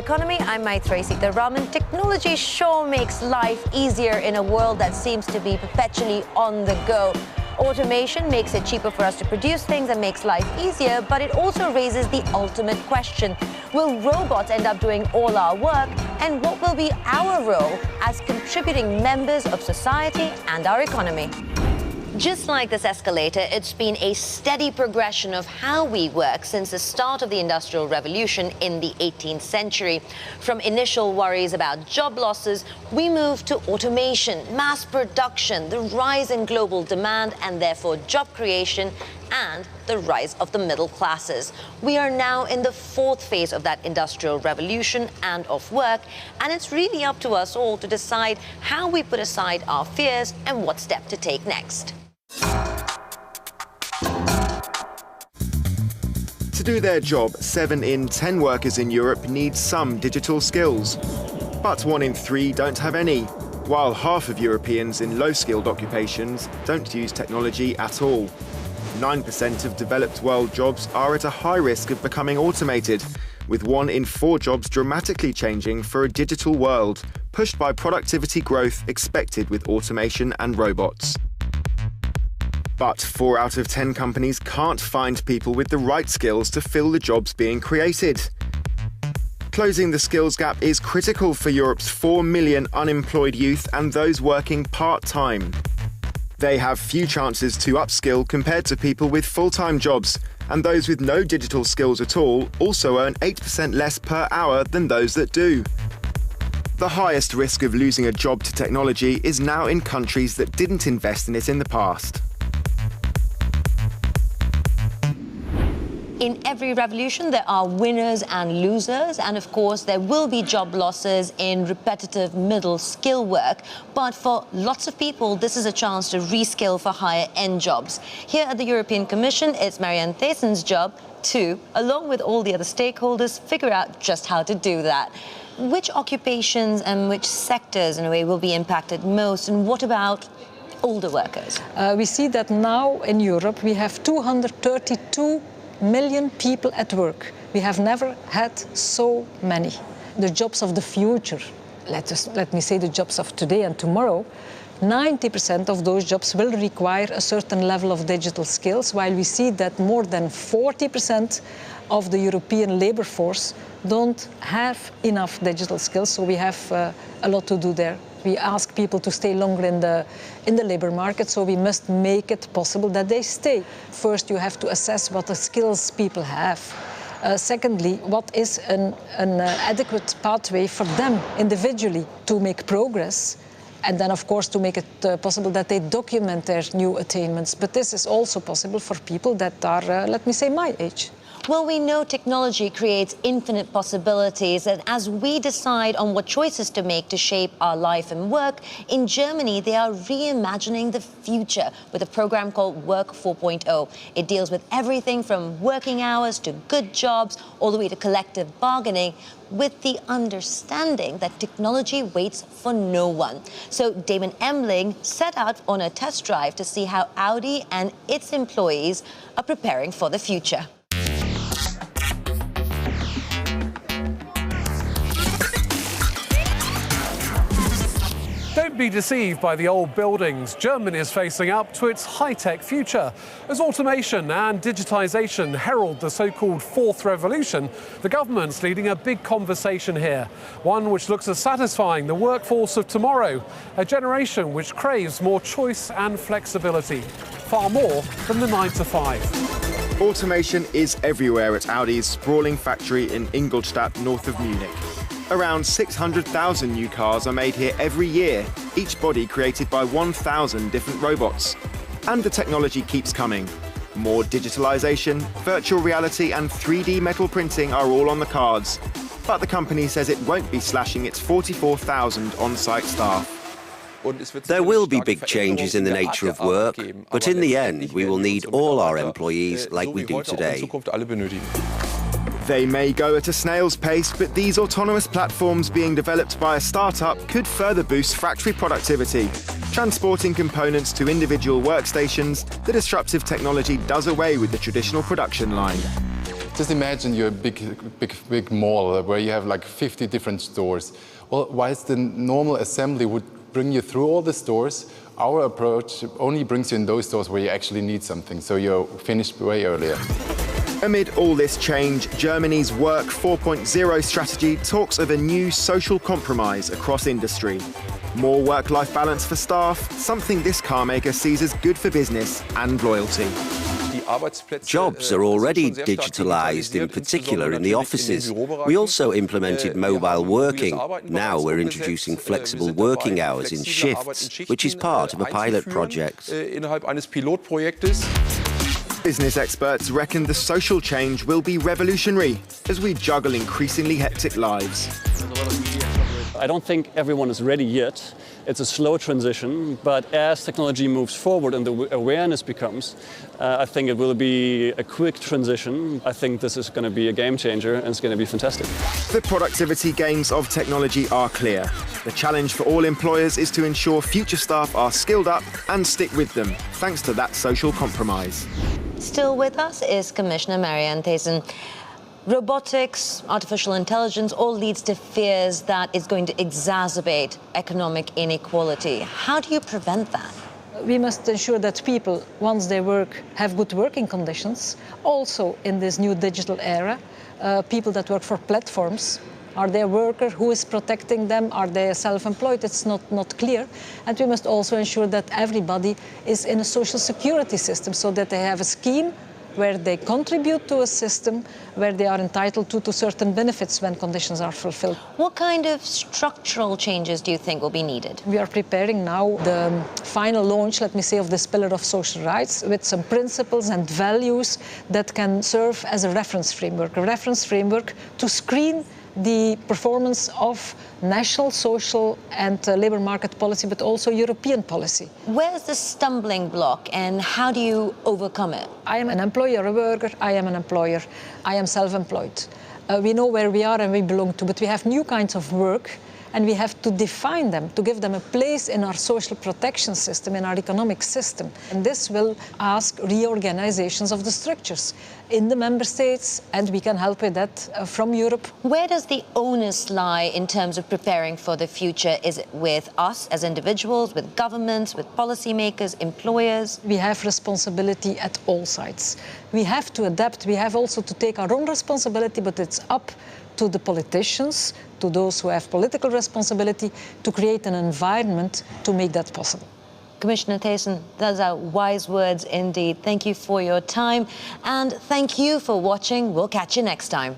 Economy. I'm Maithri Sitaraman. Technology sure makes life easier in a world that seems to be perpetually on the go. Automation makes it cheaper for us to produce things and makes life easier, but it also raises the ultimate question. Will robots end up doing all our work? And what will be our role as contributing members of society and our economy? Just like this escalator, it's been a steady progression of how we work since the start of the Industrial Revolution in the 18th century. From initial worries about job losses, we moved to automation, mass production, the rise in global demand and therefore job creation, and the rise of the middle classes. We are now in the fourth phase of that Industrial Revolution and of work, and it's really up to us all to decide how we put aside our fears and what step to take next. To do their job, 7 in 10 workers in Europe need some digital skills. But 1 in 3 don't have any, while half of Europeans in low-skilled occupations don't use technology at all. 9% of developed world jobs are at a high risk of becoming automated, with 1 in 4 jobs dramatically changing for a digital world, pushed by productivity growth expected with automation and robots. But 4 out of 10 companies can't find people with the right skills to fill the jobs being created. Closing the skills gap is critical for Europe's 4 million unemployed youth and those working part-time. They have few chances to upskill compared to people with full-time jobs, and those with no digital skills at all also earn 8% less per hour than those that do. The highest risk of losing a job to technology is now in countries that didn't invest in it in the past. In every revolution, there are winners and losers, and of course, there will be job losses in repetitive middle skill work. But for lots of people, this is a chance to reskill for higher-end jobs. Here at the European Commission, it's Marianne Thyssen's job to, along with all the other stakeholders, figure out just how to do that. Which occupations and which sectors, in a way, will be impacted most, and what about older workers? We see that now in Europe, we have 232 million people at work. We have never had so many. The jobs of the future, let me say the jobs of today and tomorrow, 90% of those jobs will require a certain level of digital skills, while we see that more than 40% of the European labor force don't have enough digital skills, so we have a lot to do there. We ask people to stay longer in the labor market, so we must make it possible that they stay. First, you have to assess what the skills people have. Secondly, what is an adequate pathway for them individually to make progress? And then, of course, to make it possible that they document their new attainments. But this is also possible for people that are, let me say, my age. Well, we know technology creates infinite possibilities, and as we decide on what choices to make to shape our life and work, in Germany, they are reimagining the future with a program called Work 4.0. It deals with everything from working hours to good jobs, all the way to collective bargaining, with the understanding that technology waits for no one. So Damon Emling set out on a test drive to see how Audi and its employees are preparing for the future. Don't be deceived by the old buildings. Germany is facing up to its high-tech future. As automation and digitisation herald the so-called fourth revolution, the government's leading a big conversation here, one which looks at satisfying the workforce of tomorrow, a generation which craves more choice and flexibility, far more than the 9 to 5. Automation is everywhere at Audi's sprawling factory in Ingolstadt, north of Munich. Around 600,000 new cars are made here every year, each body created by 1,000 different robots. And the technology keeps coming. More digitalization, virtual reality and 3D metal printing are all on the cards. But the company says it won't be slashing its 44,000 on-site staff. There will be big changes in the nature of work, but in the end, we will need all our employees like we do today. They may go at a snail's pace, but these autonomous platforms being developed by a startup could further boost factory productivity. Transporting components to individual workstations, the disruptive technology does away with the traditional production line. Just imagine you're a big mall where you have like 50 different stores. Well, whilst the normal assembly would bring you through all the stores, our approach only brings you in those stores where you actually need something, so you're finished way earlier. Amid all this change, Germany's Work 4.0 strategy talks of a new social compromise across industry. More work-life balance for staff, something this carmaker sees as good for business and loyalty. Jobs are already digitalised, in particular in the offices. We also implemented mobile working. Now we're introducing flexible working hours in shifts, which is part of a pilot project. Business experts reckon the social change will be revolutionary as we juggle increasingly hectic lives. I don't think everyone is ready yet. It's a slow transition, but as technology moves forward and the awareness becomes, I think it will be a quick transition. I think this is going to be a game changer and it's going to be fantastic. The productivity gains of technology are clear. The challenge for all employers is to ensure future staff are skilled up and stick with them, thanks to that social compromise. Still with us is Commissioner Marianne Thyssen. Robotics, artificial intelligence, all leads to fears that it's going to exacerbate economic inequality. How do you prevent that? We must ensure that people, once they work, have good working conditions. Also, in this new digital era, people that work for platforms, are they a worker? Who is protecting them? Are they self-employed? It's not clear. And we must also ensure that everybody is in a social security system so that they have a scheme where they contribute to a system where they are entitled to certain benefits when conditions are fulfilled. What kind of structural changes do you think will be needed? We are preparing now the final launch, let me say, of this pillar of social rights with some principles and values that can serve as a reference framework to screen the performance of national, social and labour market policy, but also European policy. Where's the stumbling block and how do you overcome it? I am an employer, a worker, I am an employer, I am self-employed. We know where we are and we belong to, but we have new kinds of work and we have to define them, to give them a place in our social protection system, in our economic system. And this will ask reorganizations of the structures in the member states, and we can help with that from Europe. Where does the onus lie in terms of preparing for the future? Is it with us as individuals, with governments, with policymakers, employers? We have responsibility at all sides. We have to adapt. We have also to take our own responsibility, but it's up to the politicians, to those who have political responsibility, to create an environment to make that possible. Commissioner Thyssen, those are wise words indeed. Thank you for your time and thank you for watching. We'll catch you next time.